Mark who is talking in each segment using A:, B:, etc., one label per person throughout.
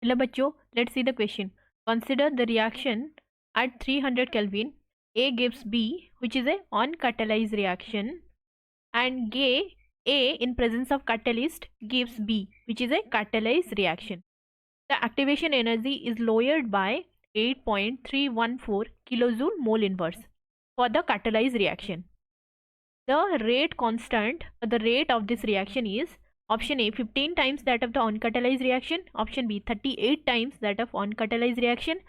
A: चलो बच्चों, let's see the question. Consider the reaction at 300 Kelvin. A gives B, which is a uncatalyzed reaction, and A in presence of catalyst gives B, which is a catalyzed reaction. The activation energy is lowered by 8.314 kilojoule mole inverse for the catalyzed reaction. The rate of this reaction is option A 15 times that of the uncatalyzed reaction, option B 38 times that of uncatalyzed reaction,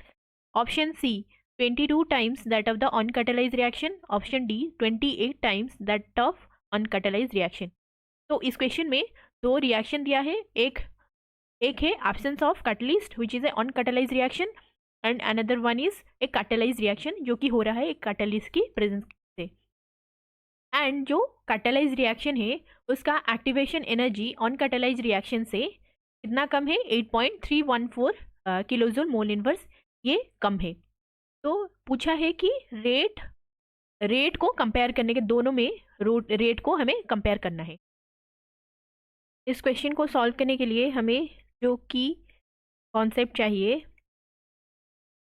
A: option C 22 times that of the uncatalyzed reaction, option D 28 times that of uncatalyzed reaction. तो इस question में दो reaction दिया है, एक है absence of catalyst which is a uncatalyzed reaction and another one is a catalyzed reaction जो कि हो रहा है एक catalyst की प्रेजेंस से। एंड जो कैटालाइज रिएक्शन है उसका एक्टिवेशन एनर्जी अनकैटालाइज रिएक्शन से कितना कम है, 8.314 किलोजूल मोल इनवर्स, ये कम है। तो पूछा है कि रेट को कंपेयर करने के, दोनों में रेट को हमें कंपेयर करना है। इस क्वेश्चन को सॉल्व करने के लिए हमें जो की कॉन्सेप्ट चाहिए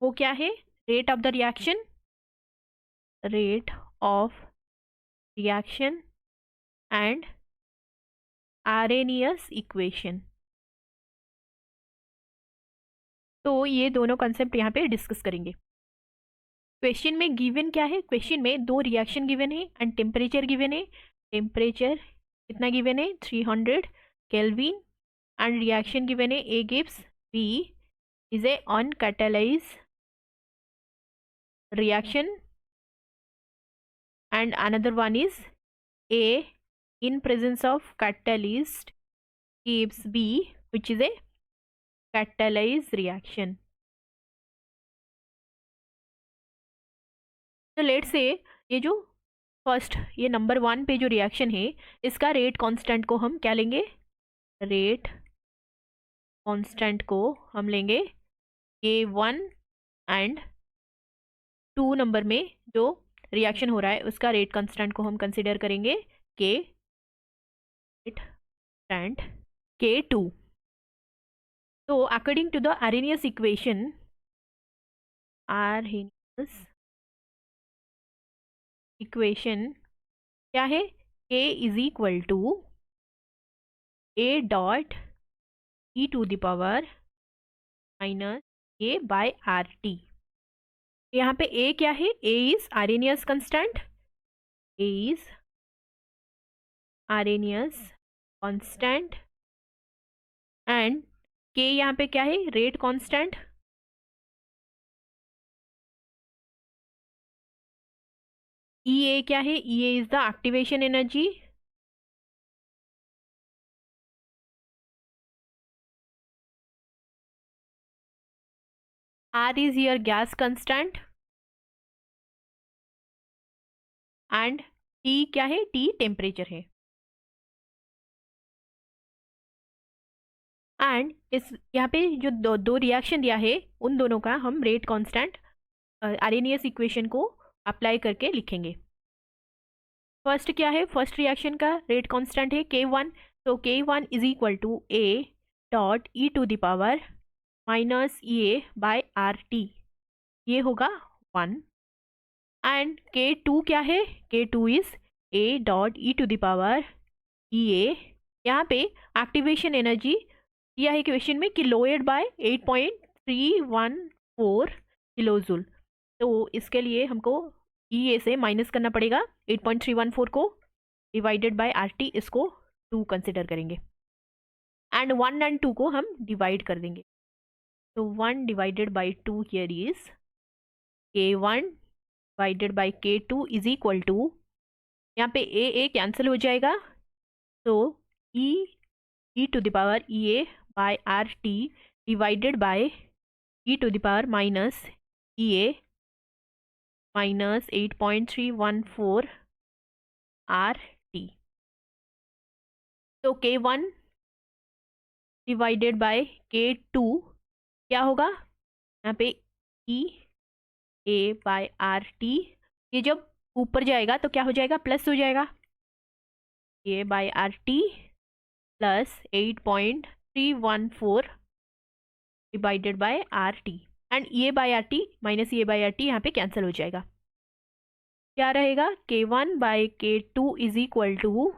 A: वो क्या है, rate of the reaction, rate of reaction and Arrhenius equation. तो ये दोनों कॉन्सेप्ट यहाँ पे डिस्कस करेंगे। क्वेश्चन में गिवन क्या है, क्वेश्चन में दो रिएक्शन गिवन है एंड टेम्परेचर गिवन है। टेम्परेचर कितना गिवन है, 300 केल्विन, एंड रिएक्शन गिवन है A gives B is a uncatalyzed reaction and another one is A in presence of catalyst gives B which is a catalyzed reaction. तो let's से ये जो first, ये number 1 पे जो reaction है इसका रेट कांस्टेंट को हम क्या लेंगे, रेट कांस्टेंट को हम लेंगे K1 एंड 2 नंबर में जो रिएक्शन हो रहा है उसका रेट कांस्टेंट को हम कंसिडर करेंगे K एंड K2। तो according to the Arrhenius equation, क्या है, K is equal to A dot e to the power minus A by R T. यहाँ पे A क्या है, A is Arrhenius constant, A is Arrhenius constant and K यहाँ पे क्या है, रेट कांस्टेंट। EA क्या है, EA is the activation energy, R is your gas constant and T क्या है, T टेम्परेचर है। एंड इस यहाँ पे जो दो रिएक्शन दिया है उन दोनों का हम रेट कांस्टेंट आरेनियस इक्वेशन को अप्लाई करके लिखेंगे। फर्स्ट क्या है, फर्स्ट रिएक्शन का रेट कांस्टेंट है K1, तो K1 is equal to A dot e to the power minus EA by R T, ये होगा 1। एंड K2 क्या है, K2 is A dot e to the power EA। यहाँ पे activation energy दिया है क्वेश्चन में कि लोएड बाय 8.314 किलोजूल, तो इसके लिए हमको EA से माइनस करना पड़ेगा 8.314 को, डिवाइडेड बाय RT, इसको 2 कंसिडर करेंगे एंड 1 एंड 2 को हम डिवाइड कर देंगे। तो 1 divided by 2 here is K1 divided by K2 is equal to, यहाँ पे A कैंसिल हो जाएगा, तो e to the power EA by RT divided by e to the power minus EA minus 8.314 RT। तो K1 divided by K2 क्या होगा, यहाँ पे EA बाय RT, ये जब ऊपर जाएगा तो क्या हो जाएगा, प्लस हो जाएगा, EA by RT plus 8.314 divided by R T, and ये बाय आर टी माइनस ये बाय आर टी यहाँ पे कैंसिल हो जाएगा। क्या रहेगा, K1/K2 is equal to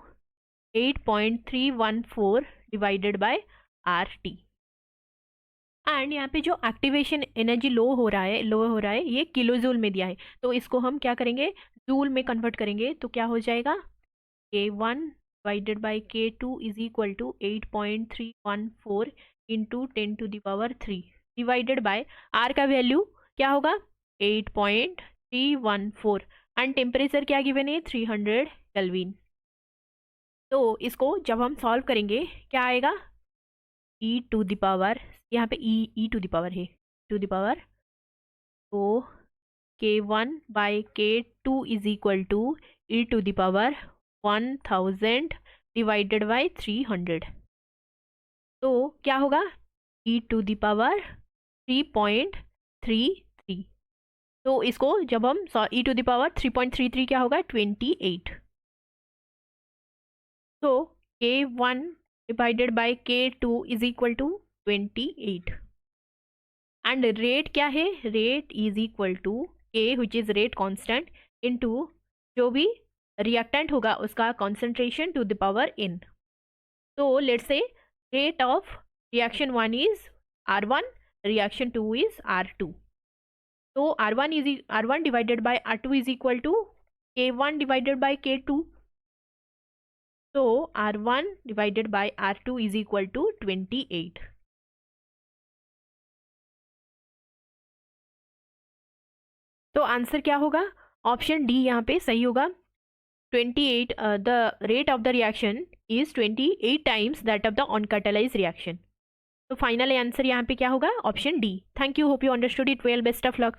A: 8.314 divided by R T. And यहाँ पे जो एक्टिवेशन एनर्जी लो हो रहा है ये किलो जूल में दिया है, तो इसको हम क्या करेंगे, जूल में कन्वर्ट करेंगे। तो क्या हो जाएगा, K1 divided by K2 is equal to 8.314 into 10⁻³ divided by R का वैल्यू क्या होगा, 8.314, एंड टेम्परेचर क्या गिवन है, 300 केल्विन। तो इसको जब हम सॉल्व करेंगे क्या आएगा, e टू द पावर, यहाँ पे e टू द पावर है, टू द पावर, तो K1/K2 is equal to e to the power 1000 divided by 300। तो क्या होगा, e टू द पावर 3.33। तो इसको जब हम e टू द पावर 3.33 क्या होगा, 28। तो K1 divided by K2 is equal to 28, and rate क्या है, rate is equal to K which is rate constant into जो भी रिएक्टेंट होगा उसका concentration to the power n। तो let's say rate of reaction 1 is R1, reaction 2 is R2। तो R1 divided by R2 is equal to K1 divided by K2। तो R1 divided by R2 is equal to 28। तो answer क्या होगा, option D यहाँ पे सही होगा। 28, the rate of the reaction is 28 times that of the uncatalysed reaction. तो final answer यहाँ पे क्या होगा, option D. Thank you, hope you understood it well, best of luck.